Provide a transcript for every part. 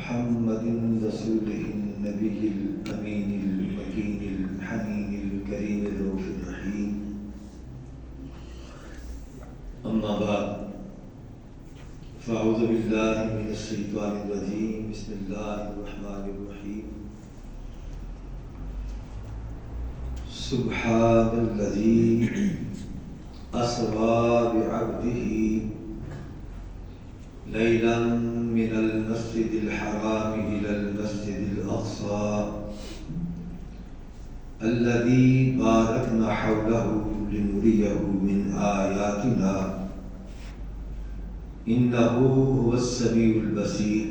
محمد رسوله النبي الأمين المكين الحنين الكريم الرؤوف الرحيم. أما بعد فأعوذ بالله من الشيطان الرجيم. بسم الله الرحمن الرحيم. سبحان الذي أسرى بعبده ليلا من المسجد الحرام إلى المسجد الأقصى الذي باركنا حوله لنريه من آياتنا إنه هو السميع البصير.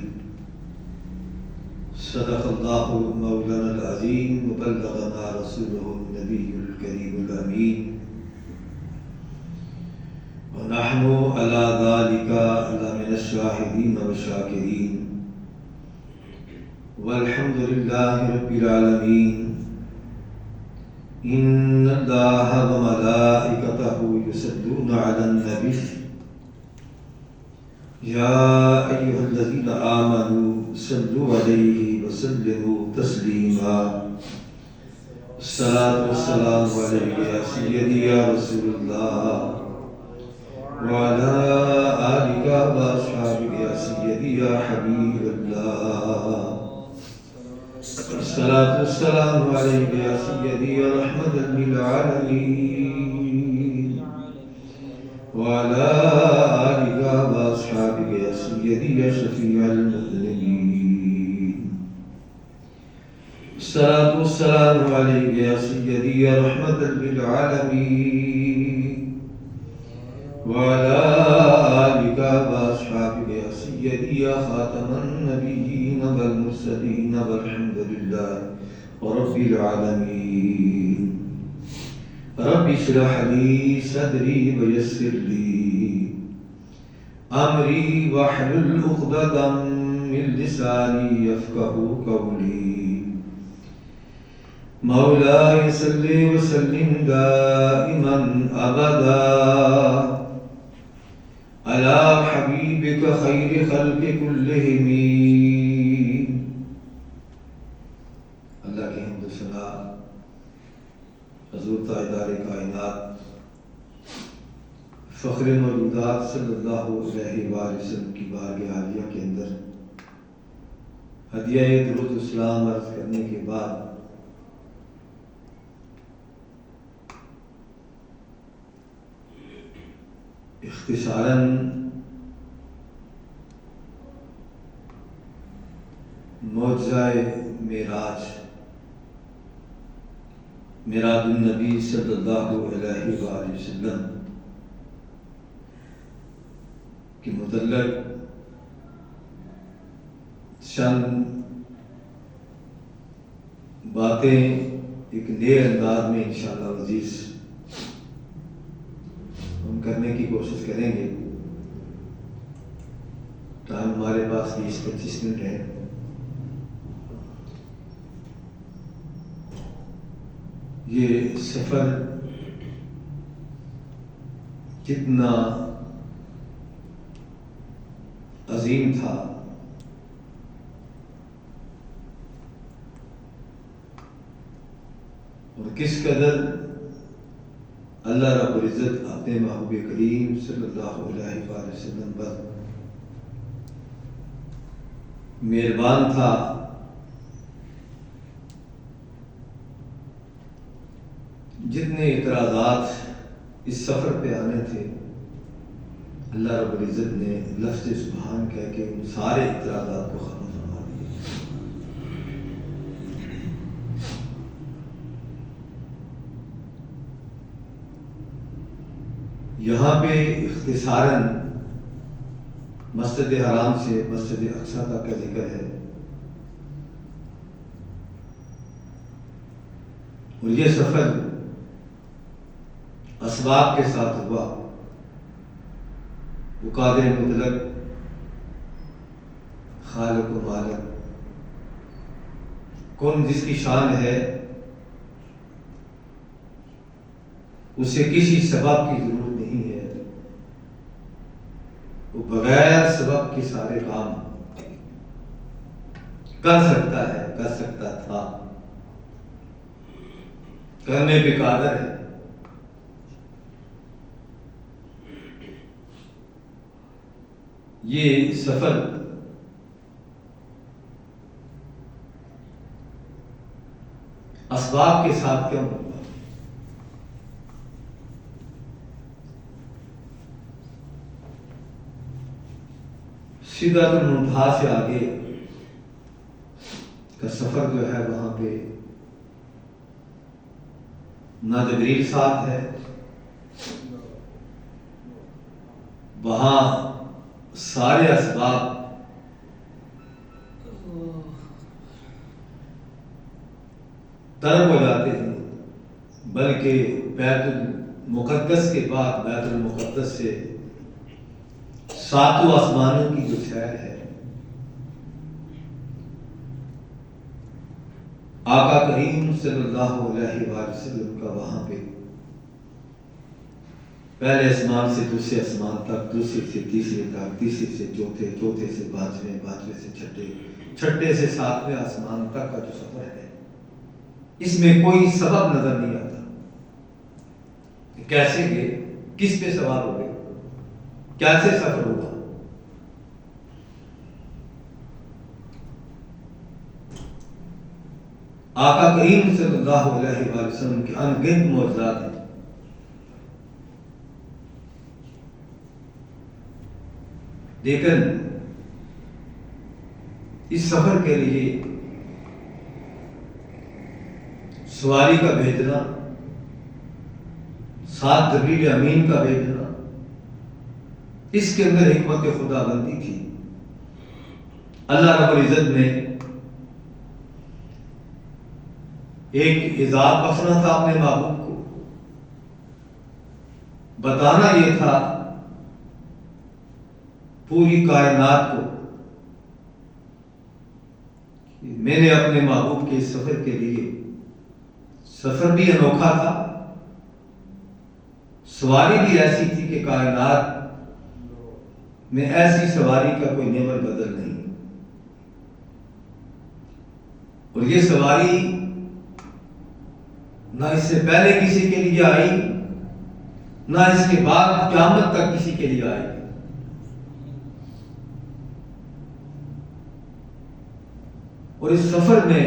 صدق الله مولانا العظيم وبلغنا رسوله النبي الكريم الأمين ونحن على ذلك لمن الشاهدين والشاكرين والحمد لله رب العالمين. إن الله وملائكته يصلون على النبي يا أيها الذين آمنوا صلوا عليه وسلموا تسليما. الصلاة والسلام عليك يا سيدي يا رسول الله وعلى آلك وأصحابك يا سيدي يا حبيب الله. الصلاة والسلام عليك يا سيدي يا رحمة للعالمين وعلى آلك وأصحابك يا سيدي يا شفيع المذنبين. الصلاة والسلام عليك يا سيدي يا رحمة للعالمين وعلى آلك وأصحابك يا سيدي يا خاتم النبيين والمرسلين والحمد لله رب العالمين. رب اشرح لي صدري ويسر لي أمري واحلل عقدة من لساني يفقهوا قولي. مولاي صل وسلم دائما أبدا على حبيبك خير خلق كلهم. اللہ کی حمد و ثنا حضور تاجدار کائنات فخر موجودات صلی اللہ علیہ وآلہ وسلم کی بارگاہ عالیہ کے اندر ہدیہ درود اسلام عرض کرنے کے بعد اختصاراً معجزہ معراج معراج النبی صلی اللہ علیہ وآلہ وسلم کے متعلق چند باتیں ایک نئے انداز میں انشاءاللہ عزیز ہم کرنے کی کوشش کریں گے. ٹائم ہمارے پاس 20-25 منٹ ہے. یہ سفر کتنا عظیم تھا اور کس قدر اللہ رب العزت اپنے محبوب کریم صلی اللہ علیہ وآلہ وسلم پر مہربان تھا. جتنے اعتراضات اس سفر پہ آنے تھے اللہ رب العزت نے لفظ سبحان کہہ کے ان سارے اعتراضات کو ختم فرما دیا. یہاں پہ اختصاراً مسجد حرام سے مسجد اقصی تک کا ذکر ہے اور یہ سفر اسباب کے ساتھ ہوا. وہ قادر مطلق خالق و مالک کون جس کی شان ہے اسے کسی سبب کی ضرورت نہیں ہے. وہ بغیر سبب کے سارے کام کر سکتا ہے، کر سکتا تھا، کرنے پہ قادر ہے۔ یہ سفر اسباب کے ساتھ کیوں ہوگا؟ سدرۃ المنتہا سے آگے کا سفر جو ہے وہاں پہ نہ جبریل ساتھ ہے، وہاں سارے اسباب طلب ہو جاتے ہیں، بلکہ بیت المقدس کے بعد بیت المقدس سے ساتوں آسمانوں کی جو سیر ہے، آقا کریم صلی اللہ علیہ وآلہ وسلم کا وہاں پہ پہلے آسمان سے دوسرے آسمان تک، دوسرے سے تیسرے تک، تیسرے سے چوتھے، چوتھے سے پانچویں، پانچویں سے چھٹے، چھٹے سے ساتویں آسمان تک کا جو سفر ہے، اس میں کوئی سبب نظر نہیں آتا کہ کیسے گئے، کس پہ سوار ہو گئے، کیسے سفر ہوگا۔ آقا کریم صلی اللہ علیہ وآلہ وسلم کے ان گنت معجزات ہیں۔ لیکن اس سفر کے لیے سواری کا بھیجنا، ساتھ جبریل امین کا بھیجنا، اس کے اندر حکمت خدا بندی تھی۔ اللہ رب العزت نے ایک اعزاز بخشنا تھا اپنے محبوب کو، بتانا یہ تھا پوری کائنات کو کہ میں نے اپنے محبوب کے سفر کے لیے، سفر بھی انوکھا تھا، سواری بھی ایسی تھی کہ کائنات میں ایسی سواری کا کوئی نعمت بدل نہیں، اور یہ سواری نہ اس سے پہلے کسی کے لیے آئی، نہ اس کے بعد قیامت تک کسی کے لیے آئی۔ اور اس سفر میں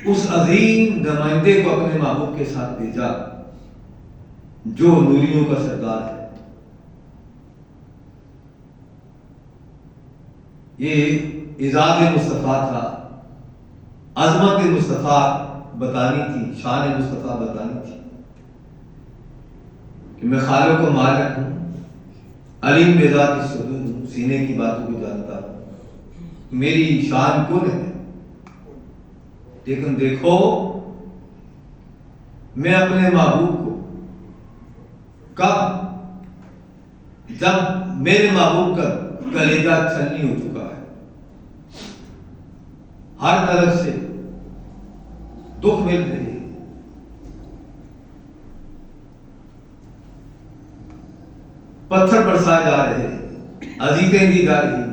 اس عظیم نمائندے کو اپنے محبوب کے ساتھ بھیجا جو نوریوں کا سردار ہے۔ یہ اعزاز مصطفیٰ تھا، عظمت مصطفیٰ بتانی تھی، شان مصطفیٰ بتانی تھی کہ میں خالق و مالک ہوں، علیم بذات الصدور ہوں، سینے کی باتوں کو جانتا ہوں، میری شان کن ہے۔ لیکن دیکھو میں اپنے محبوب کو کب، جب میرے محبوب کا کلیجہ چھلنی ہو چکا ہے، ہر طرف سے دکھ مل رہی ہے، پتھر برسائے جا رہے ہیں، اذیتیں دی جا رہی ہیں،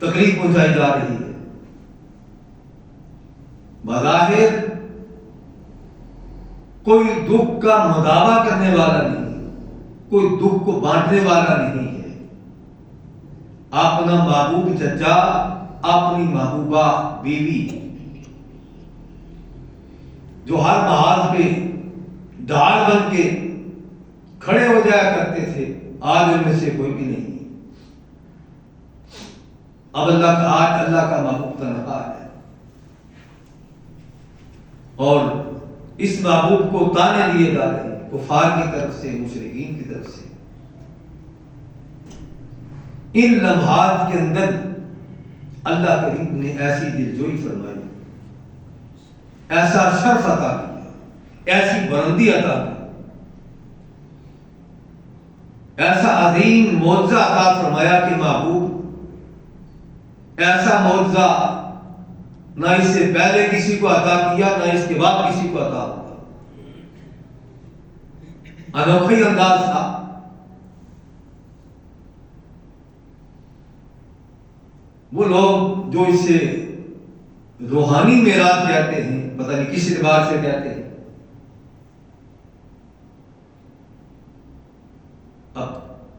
تکلیف پہنچائی جا رہی ہے، بظاہر کوئی دکھ کا مداوا کرنے والا نہیں، کوئی دکھ کو بانٹنے والا نہیں ہے۔ اپنا محبوب چچا، اپنی محبوبہ بیوی جو ہر محاذ پہ ڈھال بن کے کھڑے ہو جایا کرتے تھے، آج ان میں سے کوئی بھی نہیں۔ اب آج اللہ کا محبوب تنہا ہے، اور اس محبوب کو تانے دیے جا رہے ہیں کفار کی طرف سے، مشرکین کی طرف سے۔ ان لمحات کے اندر اللہ کریم نے ایسی دلجوئی فرمائی، ایسا شرف عطا کیا، ایسی بلندی عطا کی، ایسا عظیم معجزہ عطا فرمایا کہ محبوب ایسا معجزہ نہ اس سے پہلے کسی کو عطا کیا، نہ اس کے بعد کسی کو عطا ہوگا۔ انوکھا انداز تھا۔ وہ لوگ جو اسے روحانی معراج کہتے ہیں، پتہ نہیں کس اعتبار سے کہتے ہیں، اب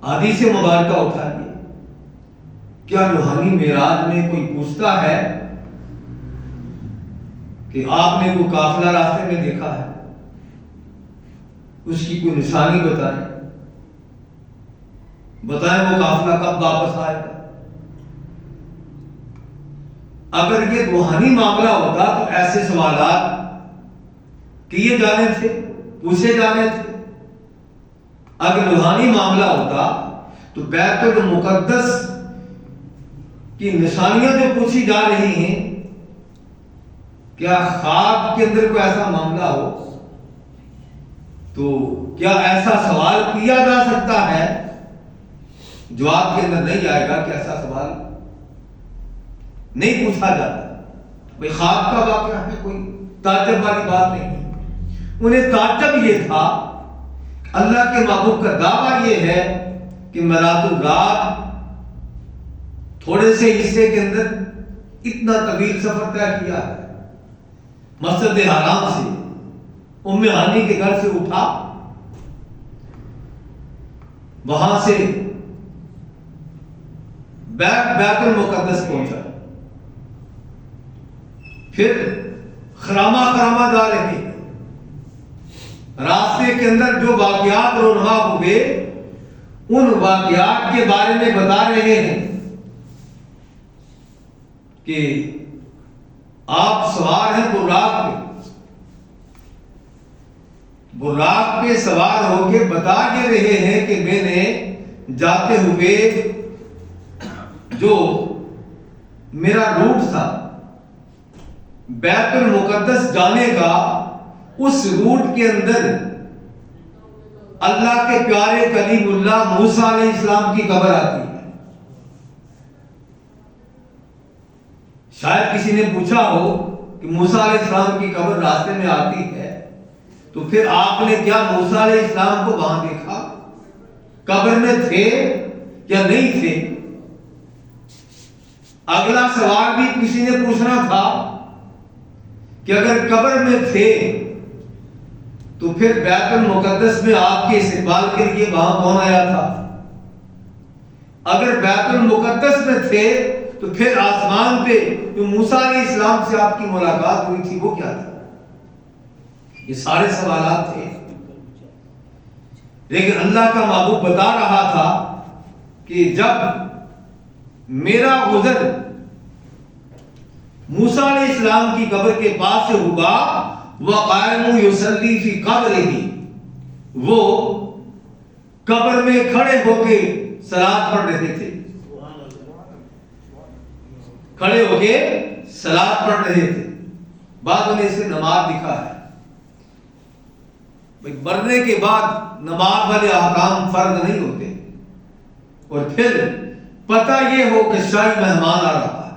حدیث مبارکہ اٹھائیے، کیا روحانی معراج میں کوئی پوچھتا ہے کہ آپ نے کوئی قافلہ راستے میں دیکھا ہے، اس کی کوئی نشانی بتائیں وہ قافلہ کب واپس آئے گا؟ اگر یہ روحانی معاملہ ہوتا تو ایسے سوالات کیے جانے تھے، پوچھے جانے تھے۔ اگر روحانی معاملہ ہوتا تو بیت المقدس کی نشانیاں جو پوچھی جا رہی ہیں، کیا خواب کے اندر کوئی ایسا معاملہ ہو تو کیا ایسا سوال کیا جا سکتا ہے؟ جواب کے اندر نہیں آئے گا کہ ایسا سوال نہیں پوچھا جاتا۔ بھئی خواب کا واقعہ ہے، کوئی تعجب والی بات نہیں۔ انہیں تعجب یہ تھا، اللہ کے محبوب کا دعویٰ یہ ہے کہ میں رات تھوڑے سے حصے کے اندر اتنا طویل سفر طے کیا ہے، مسجد حرام سے ام ہانی کے گھر سے اٹھا، وہاں سے بیت المقدس پہنچا، پھر خرامہ جا رہے ہیں۔ راستے کے اندر جو واقعات رونما ہوئے ان واقعات کے بارے میں بتا رہے ہیں کہ آپ سوار ہیں براق پہ سوار ہو کے بتا کے رہے ہیں کہ میں نے جاتے ہوئے جو میرا روٹ تھا بیت المقدس جانے کا، اس روٹ کے اندر اللہ کے پیارے کلیم اللہ موسیٰ علیہ السلام کی قبر آتی ہے۔ شاید کسی نے پوچھا ہو کہ موسیٰ علیہ السلام کی قبر راستے میں آتی ہے، تو پھر آپ نے کیا موسیٰ علیہ السلام کو وہاں دیکھا؟ قبر میں تھے یا نہیں تھے؟ اگلا سوال بھی کسی نے پوچھنا تھا کہ اگر قبر میں تھے تو پھر بیت المقدس میں آپ کے استقبال کے لیے وہاں کون آیا تھا؟ اگر بیت المقدس میں تھے تو پھر آسمان پہ جو موسیٰ علیہ السلام سے آپ کی ملاقات ہوئی تھی وہ کیا تھا؟ یہ سارے سوالات تھے، لیکن اللہ کا محبوب بتا رہا تھا کہ جب میرا گزر موسیٰ علیہ السلام کی قبر کے پاس سے ہوا، وَقَائِمٌ يُصَلِّي فِي قَبْرِهِ، وہ قبر میں کھڑے ہو کے صلاۃ پڑھ رہے تھے، کھڑے ہو کے صلاۃ پڑھ رہے تھے۔ بعد میں اسے نماز لکھا ہے۔ مرنے کے بعد نماز والے احکام فرض نہیں ہوتے، اور پھر پتہ یہ ہو کہ شاہی مہمان آ رہا ہے،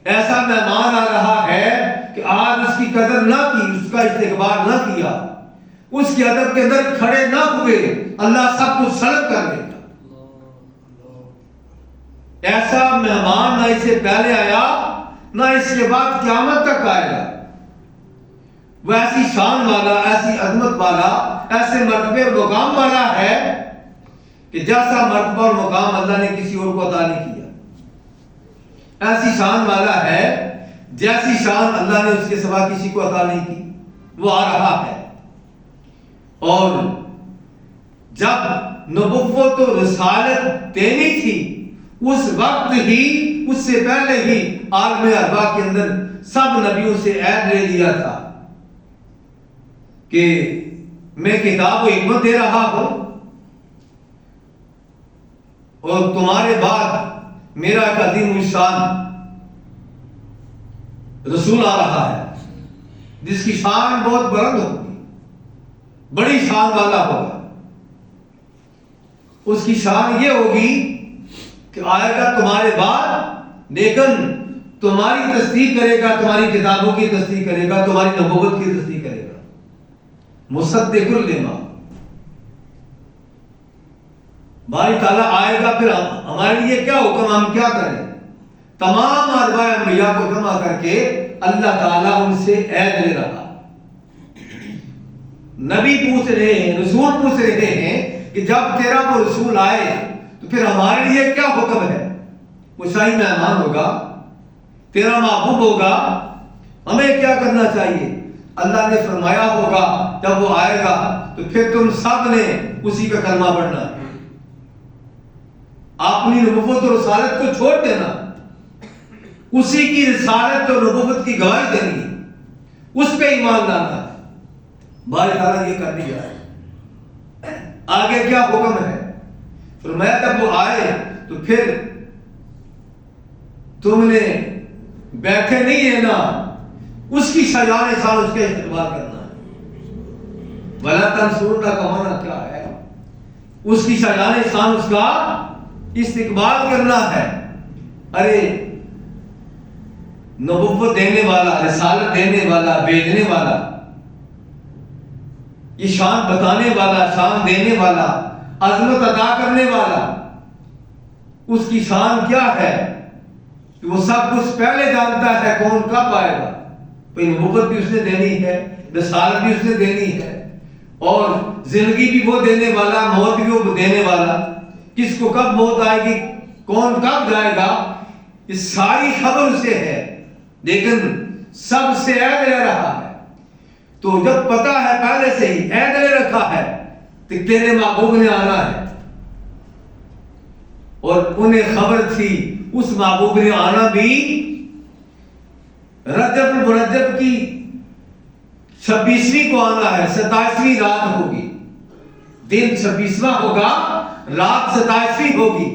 ایسا مہمان آ رہا ہے کہ آج اس کی قدر نہ کی، اس کا استقبال نہ کیا، اس کی ادب کے اندر کھڑے نہ ہوئے، اللہ سب کچھ سلب کر دے گا۔ ایسا مہمان نہ اس سے پہلے آیا نہ اس کے بعد قیامت تک آئے گا۔ وہ ایسی شان والا، ایسی عظمت والا، ایسے مرتبے اور مقام والا ہے کہ جیسا مرتبہ اور مقام اللہ نے کسی اور کو عطا نہیں کیا، ایسی شان والا ہے جیسی شان اللہ نے اس کے سوا کسی کو عطا نہیں کی، وہ آ رہا ہے۔ اور جب نبوت و رسالت دینی تھی اس وقت ہی، اس سے پہلے ہی عالم ارواح کے اندر سب نبیوں سے عہد لے لیا تھا کہ میں کتاب و حکمت دے رہا ہوں، اور تمہارے بعد میرا ایک عظیم الشان رسول آ رہا ہے جس کی شان بہت بلند ہوگی، بڑی شان والا ہوگا۔ اس کی شان یہ ہوگی کہ آئے گا تمہارے بعد، لیکن تمہاری تصدیق کرے گا، تمہاری کتابوں کی تصدیق کرے گا، تمہاری نبوت کی تصدیق کرے گا۔ مصدق لما، باری تعالیٰ آئے گا، پھر ہمارے لیے کیا حکم، ہم کیا کریں؟ تمام اربع انبیاء کو جمع کر کے اللہ تعالیٰ ان سے عہد لے رہا، نبی پوچھ رہے ہیں، رسول پوچھ رہے ہیں کہ جب تیرا وہ رسول آئے تو پھر ہمارے لیے کیا حکم ہے؟ وہ شاہی مہمان ہوگا، تیرا محبوب ہوگا، ہمیں کیا کرنا چاہیے؟ اللہ نے فرمایا ہوگا جب وہ آئے گا تو پھر تم سب نے اسی کا کلمہ پڑھنا ہے، اپنی نبوت اور رسالت کو چھوڑ دینا، اسی کی رسالت اور نبوت کی گواہی دینی، اس پہ ایمان لانا ہے۔ باری تعالیٰ یہ کرنے جا رہا ہے۔ آگے کیا حکم ہے؟ فرمایا جب وہ آئے تو پھر تم نے بیٹھے نہیں رہنا، اس کی شجاع سال اس کا استقبال کرنا ہے۔ وَلَا تَنْصُرُونَ کا معنی کیا ہے؟ اس کی شجاع سال اس کا استقبال کرنا ہے۔ ارے نبوت دینے والا، رسالت دینے والا، بھیجنے والا، یہ شان بتانے والا، شان دینے والا، عظمت ادا کرنے والا، اس کی شان کیا ہے کہ وہ سب کچھ پہلے جانتا ہے کون کب آئے گا۔ بھئی نبوت بھی اس نے دینی ہے، رسالت بھی اس نے دینی ہے، اور زندگی بھی وہ دینے والا، موت بھی وہ دینے والا، کس کو کب موت آئے گی، کون کب جائے گا، یہ ساری خبر اسے ہے، لیکن سب سے عہد لے رہا ہے۔ تو جب پتا ہے پہلے سے ہی عہد لے رکھا ہے کہ تیرے محبوب نے آنا ہے، اور انہیں خبر تھی اس محبوب نے آنا بھی رجب المرجب کی 26ویں کو آنا ہے، 27ویں رات ہوگی، دن 26واں ہوگا، رات 27ویں ہوگی،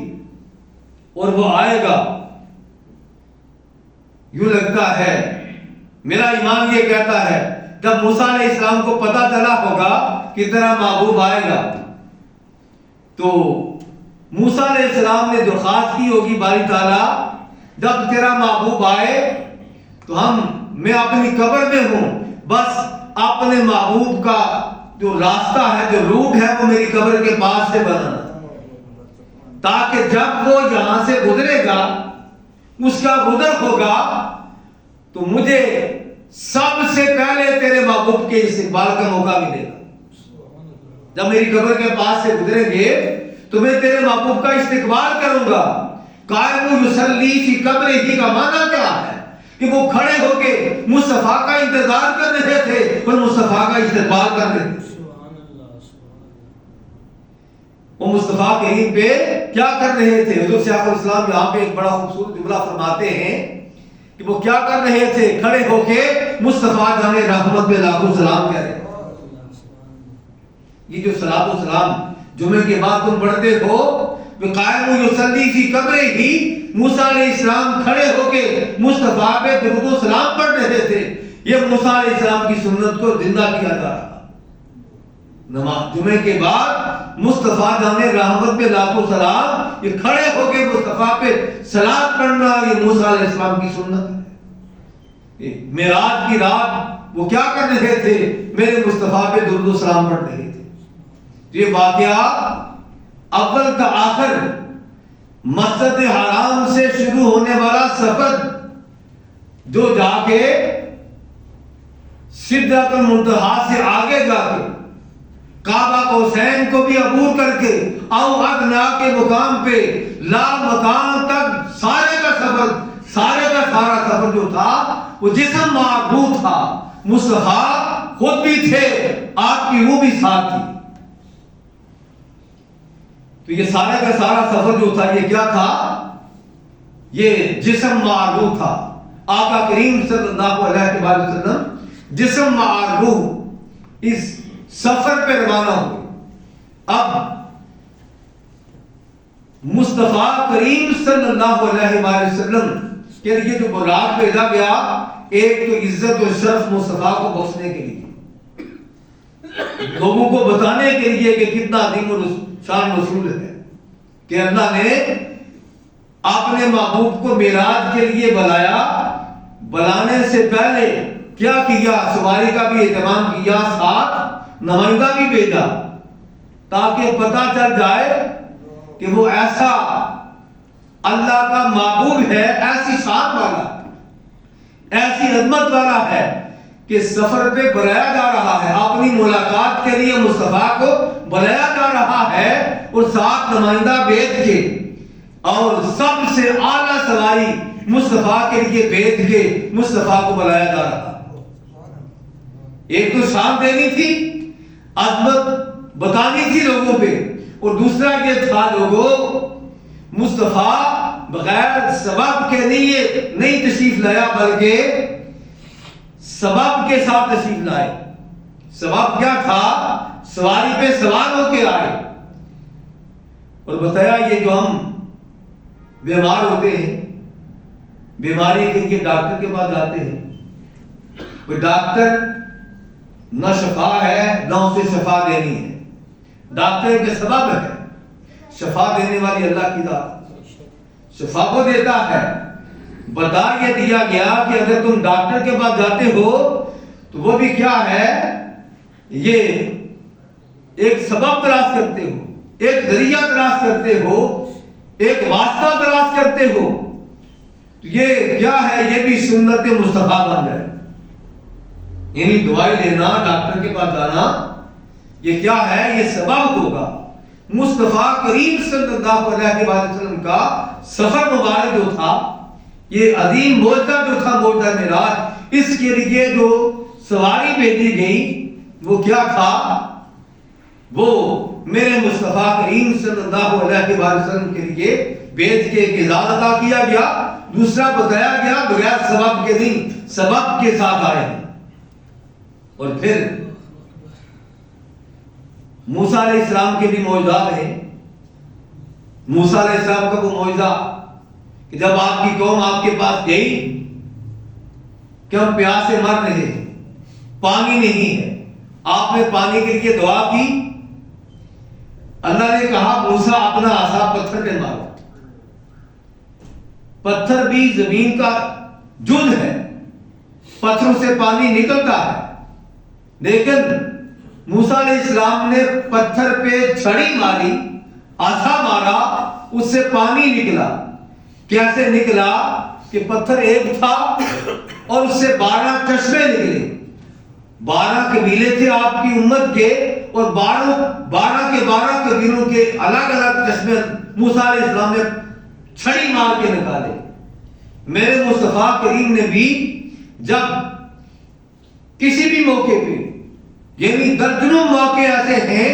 اور وہ آئے گا۔ یوں لگتا ہے، میرا ایمان یہ کہتا ہے، جب موسیٰ علیہ السلام کو پتا چلا ہوگا کہ تیرا محبوب آئے گا، تو موسیٰ علیہ السلام نے درخواست کی ہوگی باری تعالیٰ جب تیرا محبوب آئے تو میں اپنی قبر میں ہوں، بس اپنے محبوب کا جو راستہ ہے، جو روٹ ہے، وہ میری قبر کے پاس سے بنانا، تاکہ جب وہ یہاں سے گزرے گا، اس کا گزر ہوگا، تو مجھے سب سے پہلے تیرے محبوب کے استقبال کا موقع ملے گا۔ جب میری قبر کے پاس سے گزریں گے تو میں تیرے محبوب کا استقبال کروں گا۔ قائم یصلی فی قبرہ کا معنی کیا ہے؟ کہ وہ کھڑے ہو کے مصطفیٰ کا انتظار کر رہے تھے اور مصطفیٰ کا استقبال کر رہے تھے۔ وہ مصطفیٰ کریم پہ کیا کر رہے تھے؟ حضور شیخ الاسلام یہاں پہ ایک بڑا خوبصورت جملہ فرماتے ہیں کہ وہ کیا کر رہے تھے؟ کھڑے ہو کے مصطفیٰ جان رحمت پہ لاکھوں سلام کہہ رہے ہیں۔ یہ جو صلاۃ و سلام جمعے کے بعد تم پڑھتے ہو، قائم یصلی فی قبرہ ہی، موسیٰ علیہ السلام کھڑے ہو کے مصطفیٰ پہ درود و سلام پڑھ رہے تھے۔ یہ موسیٰ علیہ السلام کی سنت کو زندہ کیا جا رہا۔ نماز جمعے کے بعد مصطفیٰ جان رحمت پہ لاکھوں سلام، یہ کھڑے ہو کے مصطفیٰ پہ سلام پڑھنا، یہ موسیٰ علیہ السلام کی سنت ہے۔ معراج کی رات وہ کیا کر رہے تھے؟ میرے مصطفیٰ پہ درود و سلام پڑھ رہے تھے۔ یہ واقعہ اول تا آخر مسجد حرام سے شروع ہونے والا سفر، جو جا کے سدرۃ المنتہا سے آگے جا کے کعبہ حسین کو بھی عبور کر کے او ادنا کے مقام پہ لا مقام تک سارے کا سارا سفر جو تھا وہ جسم معبود تھا، مصطفیٰ خود بھی تھے، آپ کی روح بھی ساتھ تھی۔ تو یہ سارے کا سارا سفر جو تھا یہ کیا تھا؟ یہ جسم معروف تھا۔ آقا کریم صلی اللہ علیہ وسلم جسم معروف اس سفر پہ روانہ ہوئے۔ اب مصطفیٰ کریم صلی اللہ علیہ وسلم کے لیے جو براق بھیجا گیا، ایک تو عزت و شرف مصطفیٰ کو بخشنے کے لیے، لوگوں کو بتانے کے لیے کہ کتنا عظیم و شان رسول ہے، کہ اللہ نے اپنے محبوب کو معراج کے لیے بلایا، بلانے سے پہلے کیا کیا؟ سواری کا بھی اہتمام کیا، ساتھ نمائندہ بھی بھیجا، تاکہ پتہ چل جائے کہ وہ ایسا اللہ کا معبود ہے، ایسی شان والا، ایسی عظمت والا ہے کہ سفر پہ بلایا جا رہا ہے، اپنی ملاقات کے لیے مصطفیٰ کو بلایا جا رہا ہے، اور ساتھ نمائندہ بھیج کے اور سب سے اعلیٰ سواری مصطفیٰ کے لیے بھیج کے مصطفیٰ کو بلایا جا رہا ہے۔ ایک تو شان دینی تھی، عظمت بتانی تھی لوگوں پہ، اور دوسرا یہ تھا لوگوں مصطفیٰ بغیر سبب کے نہیں تشریف لایا، بلکہ سبب کے ساتھ تشریف لائے۔ سبب کیا تھا؟ سواری پہ سوار ہو کے آئے، اور بتایا یہ جو ہم بیمار ہوتے ہیں، بیماری کے لیے ڈاکٹر کے پاس جاتے ہیں، کوئی ڈاکٹر نہ شفا ہے نہ اسے شفا دینی ہے، ڈاکٹر کے سبب ہے، شفا دینے والی اللہ کی ذات شفا کو دیتا ہے۔ بتا یہ دیا گیا کہ اگر تم ڈاکٹر کے پاس جاتے ہو تو وہ بھی کیا ہے، یہ ایک سبب تلاش کرتے ہو، ایک ذریعہ تلاش کرتے ہو، ایک واسطہ تلاش کرتے ہو، تو یہ کیا ہے، یہ بھی سنت مصطفیٰ بن جائے۔ یعنی دوائی لینا، ڈاکٹر کے پاس جانا، یہ کیا ہے، یہ سبب ہوگا۔ مصطفیٰ کریم صلی اللہ علیہ وسلم کا سفر مبارک جو تھا، یہ عظیم معجزہ جو تھا، معجزہ معراج، اس کے لیے جو سواری بھیجی گئی وہ کیا تھا، وہ میرے مصطفیٰ کریم صلی اللہ علیہ وسلم کے لیے بھیج کے ایک اعزاز عطا کیا گیا۔ دوسرا بتایا گیا بغیر سبب کے نہیں، سبب کے ساتھ آئے ہیں۔ اور پھر موسیٰ علیہ السلام کے بھی معجزات ہیں۔ موسیٰ علیہ السلام کا وہ معجزہ کہ جب آپ کی قوم آپ کے پاس گئی کہ ہم پیاس سے مر رہے ہیں، پانی نہیں ہے، آپ نے پانی کے لیے دعا کی، اللہ نے کہا موسیٰ اپنا عصا پتھر پہ مارو۔ پتھر بھی زمین کا جز ہے، پتھروں سے پانی نکلتا ہے، لیکن موسیٰ علیہ السلام نے پتھر پہ چھڑی ماری، عصا مارا، اس سے پانی نکلا۔ کیسے نکلا کہ پتھر ایک تھا اور اس سے 12 چشمے نکلے۔ 12 قبیلے تھے آپ کی امت کے، اور 12 کے 12 قبیلوں کے الگ الگ چشمے موسیٰ علیہ السلام نے چھڑی مار کے نکالے۔ میرے مصطفیٰ کریم نے بھی جب کسی بھی موقع پہ، یعنی درجنوں موقع ایسے ہیں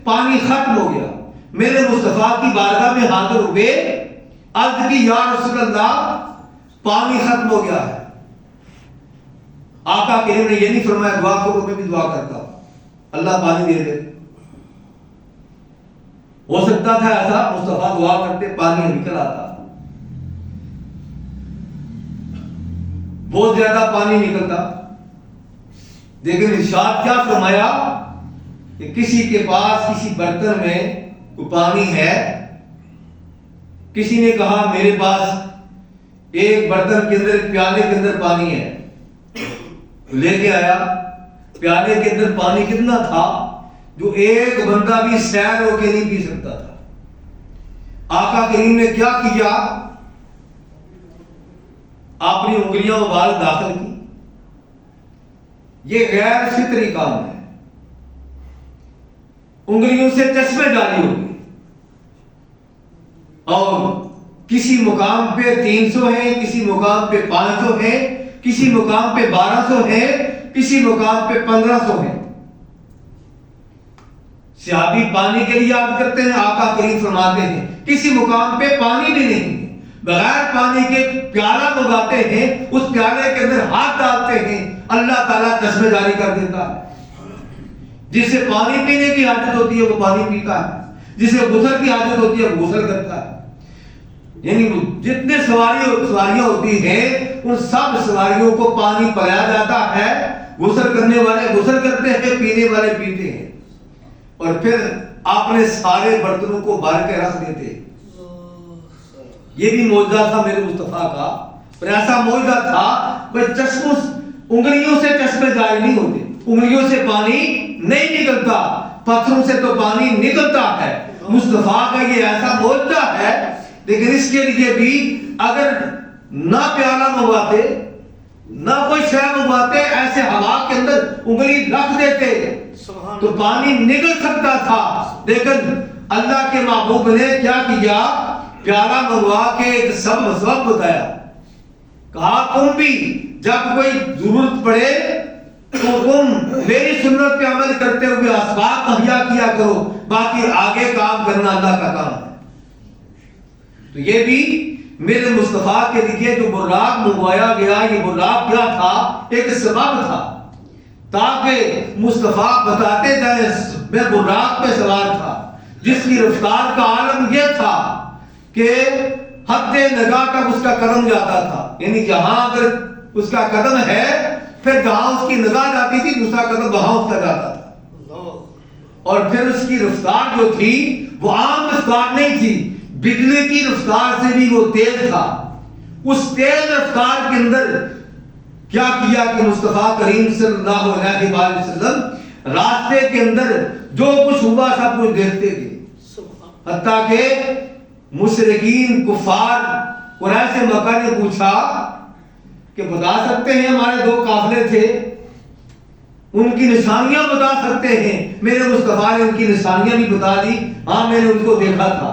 پانی ختم ہو گیا، میرے مصطفیٰ کی بارگاہ میں حاضر ہوئے، عرض کی یا رسول اللہ پانی ختم ہو گیا ہے۔ آقا کریم نے یہ نہیں فرمایا دعا کرو، میں بھی دعا کرتا ہوں اللہ پانی دے دے۔ ہو سکتا تھا ایسا، مصطفیٰ دعا کرتے پانی نکل آتا، بہت زیادہ پانی نکلتا، لیکن ارشاد کیا فرمایا کہ کسی کے پاس کسی برتن میں کوئی پانی ہے، کسی نے کہا میرے پاس ایک برتن کے اندر، ایک پیالے کے اندر پانی ہے، لے کے آیا۔ پیالے کے اندر پانی کتنا تھا جو ایک بندہ بھی سیر ہو کے نہیں پی سکتا تھا۔ آقا کریم نے کیا کیا، اپنی انگلیاں ابال داخل کی۔ یہ غیر فطری کام ہے، انگلیوں سے چشمے جاری ہو گئے، اور کسی مقام پہ 300 ہیں، کسی مقام پہ 500 ہیں، کسی مقام پہ 1200 ہیں، کسی مقام پہ 1500 ہیں۔ صحابی پانی کے لیے یاد کرتے ہیں، آقا کریم فرماتے ہیں کسی مقام پہ پانی بھی نہیں ہے، بغیر پانی کے پیالہ منگاتے ہیں، اس پیالے کے اندر ہاتھ ڈالتے ہیں، اللہ تعالیٰ چشمے جاری کر دیتا ہے۔ جس سے پانی پینے کی عادت ہوتی ہے وہ پانی پیتا ہے، جسے غسل کی عادت ہوتی ہے وہ غسل کرتا ہے۔ یعنی جتنے سواریاں ہوتی ہیں ان سب سواریوں کو پانی پلایا جاتا ہے، غسل کرنے والے غسل کرتے ہیں، پینے والے پیتے ہیں، اور پھر اپنے سارے برتنوں کو بھر کے رکھ دیتے ہیں۔ یہ بھی معجزہ تھا میرے مصطفیٰ کا، پر ایسا معجزہ تھا کہ چشموں انگلیوں سے چشمے جاری نہیں ہوتے، انگلیوں سے پانی نہیں نکلتا، پتھروں سے تو پانی نکلتا ہے، مصطفیٰ کا یہ ایسا معجزہ ہے، لیکن اس کے لیے بھی اگر نہ پیالہ منگواتے نہ کوئی شے منگواتے، ایسے ہوا کے اندر انگلی رکھ دیتے تو پانی نکل سکتا تھا، لیکن اللہ کے محبوب نے کیا کیا؟ پیالہ منگوا کے ایک سبب بتایا، کہا تم بھی جب کوئی ضرورت پڑے تو تم میری سنت پہ عمل کرتے ہوئے اسباب مہیا کیا کرو، باقی آگے کام کرنا اللہ کا کام ہے۔ تو یہ بھی میرے مصطفیٰ کے لیے جو براق منگوایا گیا، یہ براق کیا تھا؟ ایک سبب تھا، تاکہ مصطفیٰ بتاتے جائیں میں براق پہ سوار تھا، جس کی رفتار کا عالم یہ تھا کہ حد نگاہ تک اس کا قدم جاتا تھا، یعنی جہاں اگر اس کا قدم ہے پھر جہاں اس کی نگاہ جاتی تھی دوسرا قدم وہاں اس کا جاتا تھا، اور پھر اس کی رفتار جو تھی وہ عام رفتار نہیں تھی، بجلی کی رفتار سے بھی وہ تیز تھا۔ اس تیز رفتار کے اندر کیا کیا کہ مصطفیٰ کریم صلی اللہ علیہ وآلہ وسلم راستے کے اندر جو کچھ ہوا سب کچھ دیکھتے گئے، حتیٰ کہ مشرکین کفار قریش مکہ نے پوچھا کہ بتا سکتے ہیں ہمارے دو قافلے تھے، ان کی نشانیاں بتا سکتے ہیں؟ میرے مصطفیٰ نے ان کی نشانیاں بھی بتا دی، ہاں میں نے ان کو دیکھا تھا۔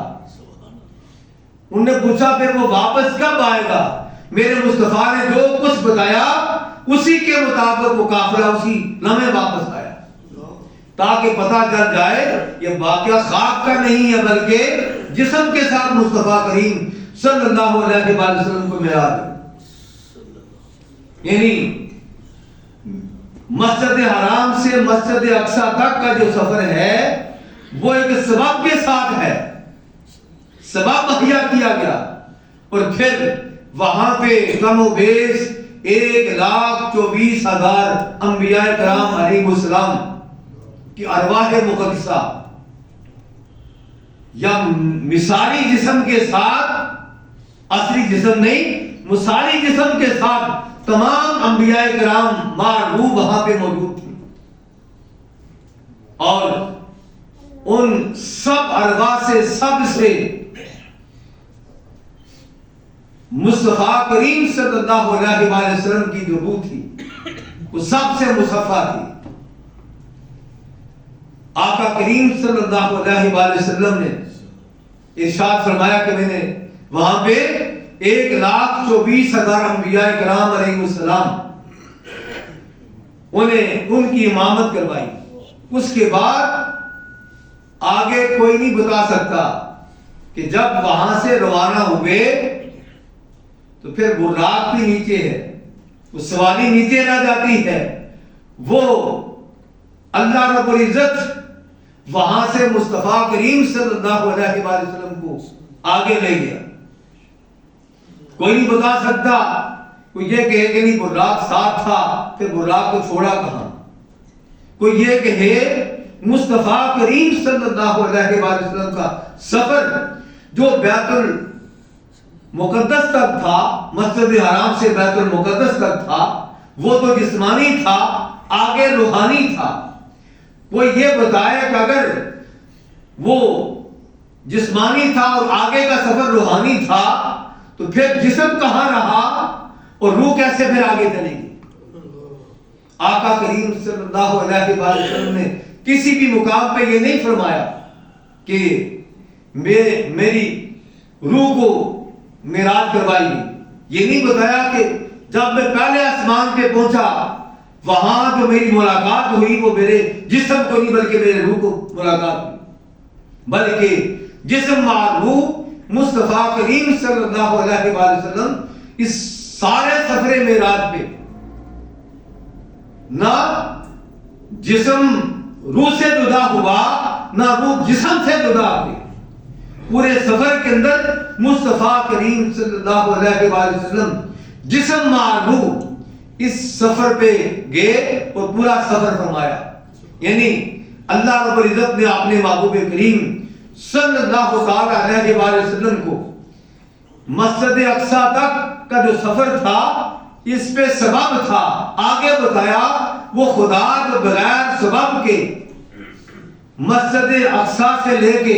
انہوں نے پوچھا پھر وہ واپس کب آئے گا؟ میرے مصطفیٰ نے جو کچھ بتایا اسی کے مطابق وہ قافلہ اسی لمحے واپس آیا، تاکہ پتہ چل جائے یہ واقعہ خاک کا نہیں ہے بلکہ جسم کے ساتھ مصطفیٰ کریم صلی اللہ علیہ وآلہ وسلم کو معراج ہے۔ یعنی مسجد حرام سے مسجد اقصی تک کا جو سفر ہے وہ ایک سبب کے ساتھ ہے، سبب مہیا کیا گیا، اور پھر وہاں پہ کم و بیش 1,24,000 انبیاء کرام علیہ السلام کی ارواح مقدسہ یا مثالی جسم کے ساتھ، اصلی جسم نہیں، مثالی جسم کے ساتھ تمام انبیاء کرام روح وہاں پہ موجود تھی، اور ان سب ارواح سے سب سے مصطفیٰ کریم صلی اللہ علیہ وآلہ وسلم کی جو روح تھی وہ سب سے مصفہ تھی۔ آقا کریم صلی اللہ علیہ وآلہ وسلم نے ارشاد فرمایا کہ میں نے وہاں پہ 1,24,000 انبیاء کرام علیہ السلام انہیں ان کی امامت کروائی، اس کے بعد آگے کوئی نہیں بتا سکتا کہ جب وہاں سے روانہ ہوئے تو پھر براق بھی نیچے ہے، وہ سواری نیچے رہ جاتی ہے، وہ اللہ رب العزت وہاں سے مصطفیٰ کریم صلی اللہ علیہ وآلہ وسلم کو آگے لے گیا۔ کوئی نہیں بتا سکتا، کوئی یہ کہے کہ نہیں براق ساتھ تھا پھر براق کو چھوڑا کہاں، کوئی یہ کہے مصطفیٰ کریم صلی اللہ علیہ وآلہ وسلم کا سفر جو بیت المقدس تک تھا، مسجد حرام سے بیت المقدس تک تھا، وہ تو جسمانی تھا، آگے روحانی تھا۔ وہ یہ بتائے کہ اگر وہ جسمانی تھا اور آگے کا سفر روحانی تھا تو پھر جسم کہاں رہا اور روح کیسے پھر آگے چلے گی؟ آقا کریم صلی اللہ علیہ وآلہ وسلم نے کسی بھی مقام پہ یہ نہیں فرمایا کہ میری روح کو معراج کروائی، یہ نہیں بتایا کہ جب میں پہلے آسمان پہ پہنچا وہاں جو میری ملاقات ہوئی وہ میرے جسم کو نہیں بلکہ میرے روح کو ملاقات ہوئی، بلکہ جسم و روح مصطفیٰ کریم صلی اللہ علیہ وآلہ وسلم اس سارے سفر معراج پہ نہ جسم روح سے جدا ہوا نہ روح جسم سے جدا ہوئی، پورے سفر کے اندر مصطفیٰ کریم صلی اللہ علیہ وآلہ وسلم جسم و روح اس سفر پہ گئے اور پورا سفر فرمایا۔ یعنی اللہ رب العزت نے اپنے محبوب کریم صلی اللہ تعالی علیہ وآلہ وسلم کو مسجد اقصی تک کا جو سفر تھا اس پہ سبب تھا، آگے بتایا وہ خدا جو بغیر سبب کے مسجد اقصی سے لے کے